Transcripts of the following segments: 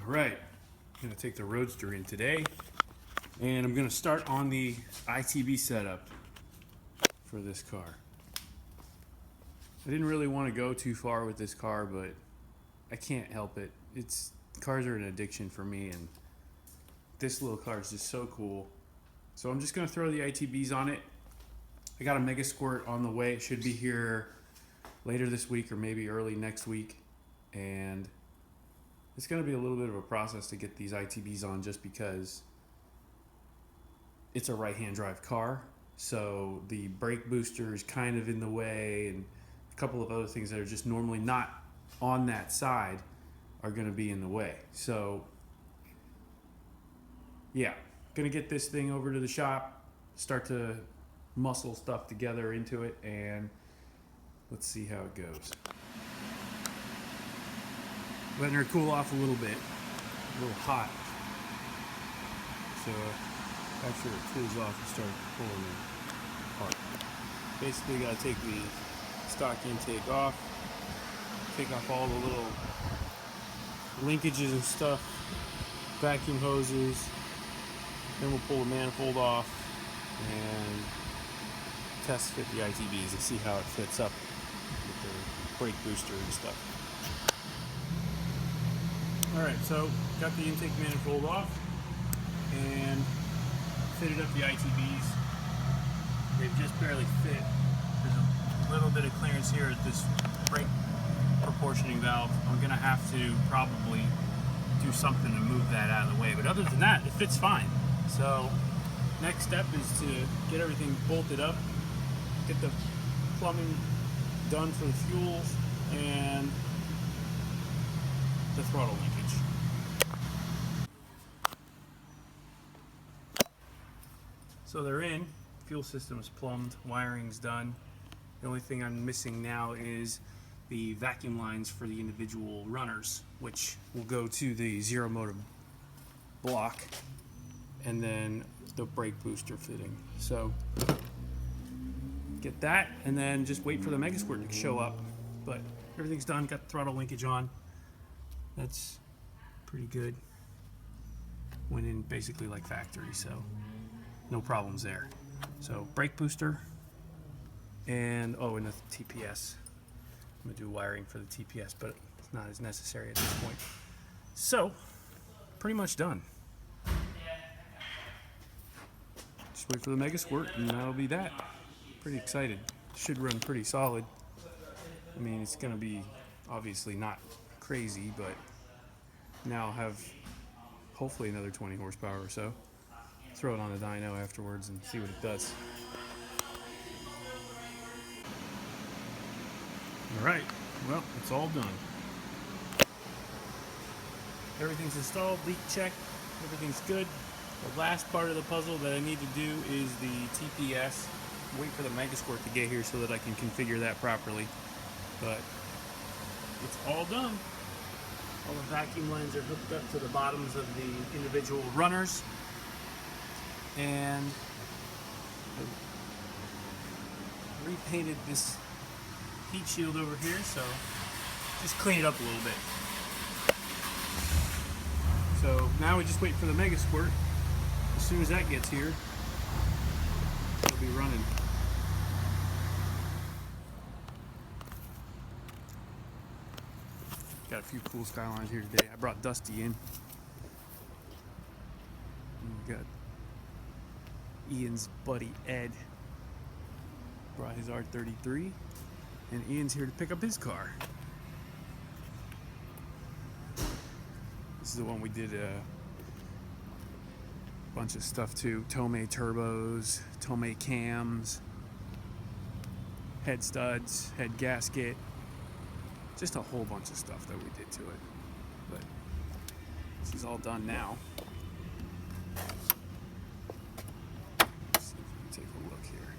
Alright, I'm going to take the Roadster in today, and I'm going to start on the ITB setup for this car. I didn't really want to go too far with this car, but I can't help it. Cars are an addiction for me, and this little car is just so cool. So I'm just going to throw the ITBs on it. I got a Mega Squirt on the way. It should be here later this week or maybe early next week, and it's going to be a little bit of a process to get these ITBs on just because it's a right-hand drive car. So the brake booster is kind of in the way, and a couple of other things that are just normally not on that side are going to be in the way. So yeah, going to get this thing over to the shop, start to muscle stuff together into it, and let's see how it goes. Letting her cool off a little bit, a little hot. So after it cools off, we start pulling it apart. Basically, you gotta take the stock intake off, take off all the little linkages and stuff, vacuum hoses. Then we'll pull the manifold off and test fit the ITBs and see how it fits up with the brake booster and stuff. Alright, so got the intake manifold off and fitted up the ITBs. They've just barely fit. There's a little bit of clearance here at this brake proportioning valve. I'm going to have to probably do something to move that out of the way. But other than that, it fits fine. So next step is to get everything bolted up, get the plumbing done for the fuels, and the throttle linkage. So they're in, fuel system's plumbed, wiring's done. The only thing I'm missing now is the vacuum lines for the individual runners, which will go to the zero motor block, and then the brake booster fitting. So get that, and then just wait for the Mega Squirt to show up. But everything's done, got the throttle linkage on. That's pretty good. Went in basically like factory, so no problems there. So brake booster and and the TPS. I'm gonna do wiring for the TPS, but it's not as necessary at this point. So pretty much done. Just wait for the Mega Squirt and that'll be that. Pretty excited. Should run pretty solid. I mean, it's gonna be obviously not crazy, but now I'll have hopefully another 20 horsepower or so. Throw it on the dyno afterwards and see what it does. Alright, well, it's all done. Everything's installed, leak checked, everything's good. The last part of the puzzle that I need to do is the TPS. Wait for the Mega Squirt to get here so that I can configure that properly. But it's all done. All the vacuum lines are hooked up to the bottoms of the individual runners. And I repainted this heat shield over here, so just clean it up a little bit. So now we just wait for the Mega Squirt. As soon as that gets here, it'll be running. Got a few cool Skylines here today. I brought Dusty in. We got Ian's buddy Ed. Brought his R33. And Ian's here to pick up his car. This is the one we did a bunch of stuff to. Tomei turbos, Tomei cams, head studs, head gasket. Just a whole bunch of stuff that we did to it. But this is all done now. Let's see if we can take a look here.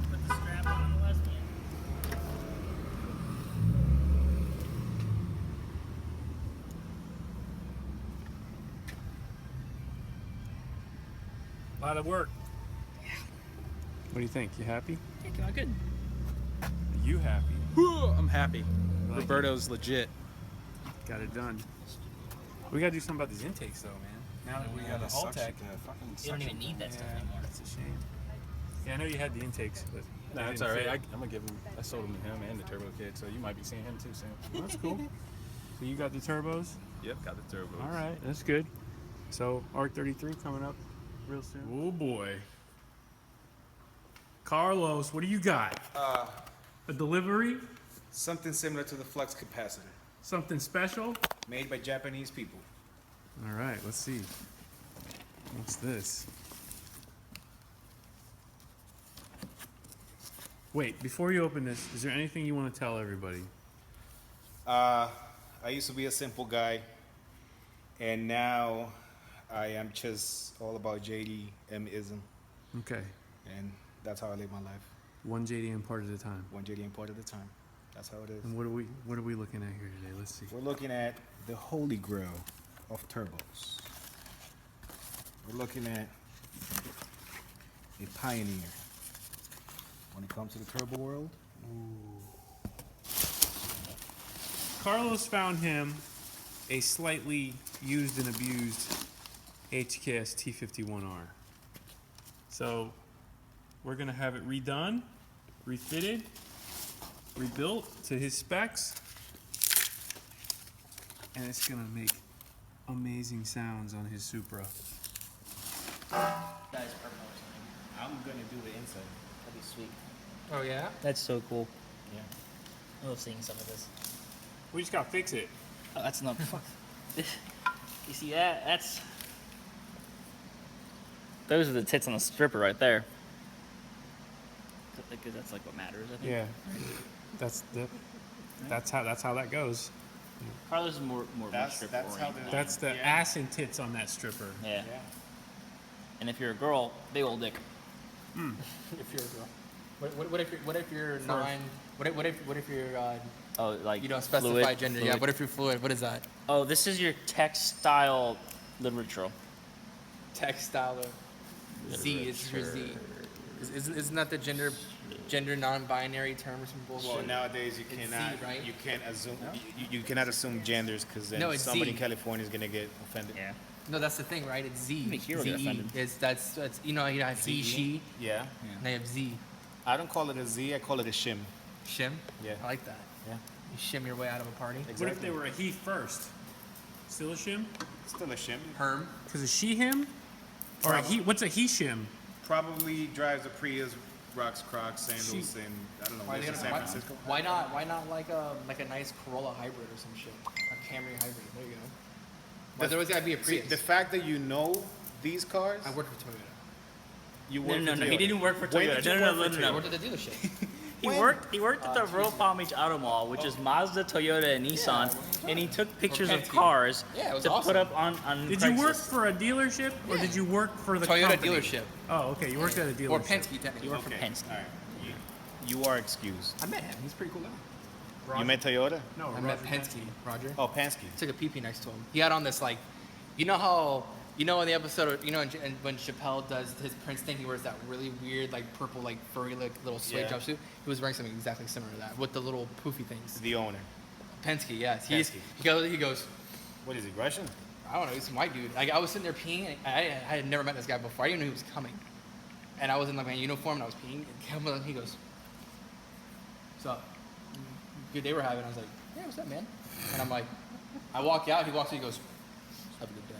Put the strap on the left hand. A lot of work. Yeah. What do you think? You happy? Yeah, came out good. Are you happy? I'm happy. Like Roberto's legit. Got it done. We gotta do something about these intakes though, man. Now that we got a Hull Tech. You don't even need that stuff anymore. That's a shame. Yeah, I know you had the intakes, but Nah, that's all right. I'm gonna give him. I sold him to him and the Turbo Kid, so you might be seeing him too soon. Well, that's cool. So you got the turbos? Yep, got the turbos. All right, that's good. So ARC33 coming up real soon. Oh boy. Carlos, what do you got? A delivery? Something similar to the flux capacitor, Something special? made by Japanese people. All right, let's see. What's this? Wait, before you open this, is there anything you want to tell everybody? I used to be a simple guy, and now I am just all about JDM-ism, Okay, and that's how I live my life. one JDM part at a time. One JDM part at a time. That's how it is. And what are we looking at here today? Let's see. We're looking at the holy grail of turbos. We're looking at a pioneer when it comes to the turbo world. Carlos found him a slightly used and abused HKS T51r. So we're gonna have it redone, refitted, rebuilt to his specs, and it's gonna make amazing sounds on his Supra. That is purple or something. I'm gonna do the inside. That'd be sweet. Oh yeah. That's so cool. Yeah. I love seeing some of this. We just gotta fix it. Oh, that's not. You see that? That's. Those are the tits on the stripper right there. Because that's like what matters, I think. Yeah, that's how that goes. Carlos is more stripper That's how oriented. That's the ass and tits on that stripper. Yeah. And if you're a girl, big old dick. If you're a girl. What if you're non? What if you're Oh, like you don't specify fluid, gender? fluid. Yeah. What if you're fluid? What is that? Oh, this is your textile literature. Textile. Z. It's your Z. Isn't that the gender non-binary term or some bullshit? Well, nowadays you It's cannot. Z, right? You can't assume. You cannot assume genders because then No, it's somebody Z. in California is gonna get offended. Yeah. No, that's the thing, right? It's Z. Make Hero get Z-E. offended. It's that's you have he, she, Yeah. and they have Z. I don't call it a Z. I call it a shim. Shim. Yeah. I like that. Yeah. You shim your way out of a party. What if they were a he first? Still a shim? Still a shim. Herm. Because a she him? Or a he? What's a he shim? Probably drives a Prius, rocks Crocs, sandals, and I don't know. Why, lives in San Francisco. why not like a nice Corolla hybrid or some shit? A Camry hybrid. There you go. Why there always gotta be a See, Prius? the fact that you know these cars, I worked for Toyota. you No, work no, for no. Toyota. He didn't work for When Toyota. did you No, work no, for no, I no. worked at the dealership. He worked at the Rural Palm Beach Auto Mall, which is Mazda, Toyota, and Nissan, and he took pictures of Penske. cars Yeah, it was to awesome. put up on Did you work Craigslist. for a dealership or did you work for the Toyota company? dealership. Oh, okay. You worked at a dealership. Or Penske, technically. You work for Okay. Penske. All right. You are excused. I met him. He's a pretty cool guy. You met Toyota? No, I met Roger Penske. Roger. Oh, Penske. Took a pee-pee next to him. He had on this like, you know how, in the episode, when Chappelle does his Prince thing, he wears that really weird like purple like furry like little suede Yeah. jumpsuit. He was wearing something exactly similar to that with the little poofy things. The owner. Penske, yes. Penske. He goes, What is he, Russian? I don't know, he's some white dude. Like I was sitting there peeing, and I had never met this guy before. I didn't know he was coming, and I was in like my uniform and I was peeing. And he goes, "What's up? Good day we're having." I was like, "Yeah, what's up, man?" And I'm like, I walk out. He walks in. He goes, "Have a good day."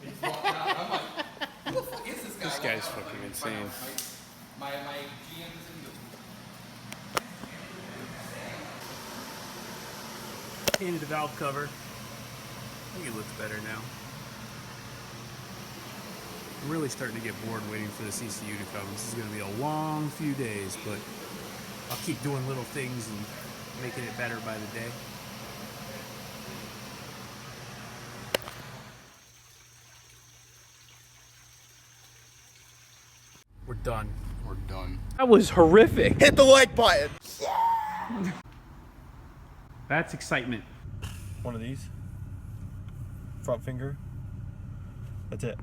He just walked out. I'm like, "Who the fuck is this guy?" This guy's fucking insane. My GM is in. He goes, Painted the valve cover. I think it looks better now. I'm really starting to get bored waiting for the CCU to come. This is going to be a long few days, but I'll keep doing little things and making it better by the day. We're done. We're done. That was horrific. Hit the like button. That's excitement. One of these. Front finger. That's it.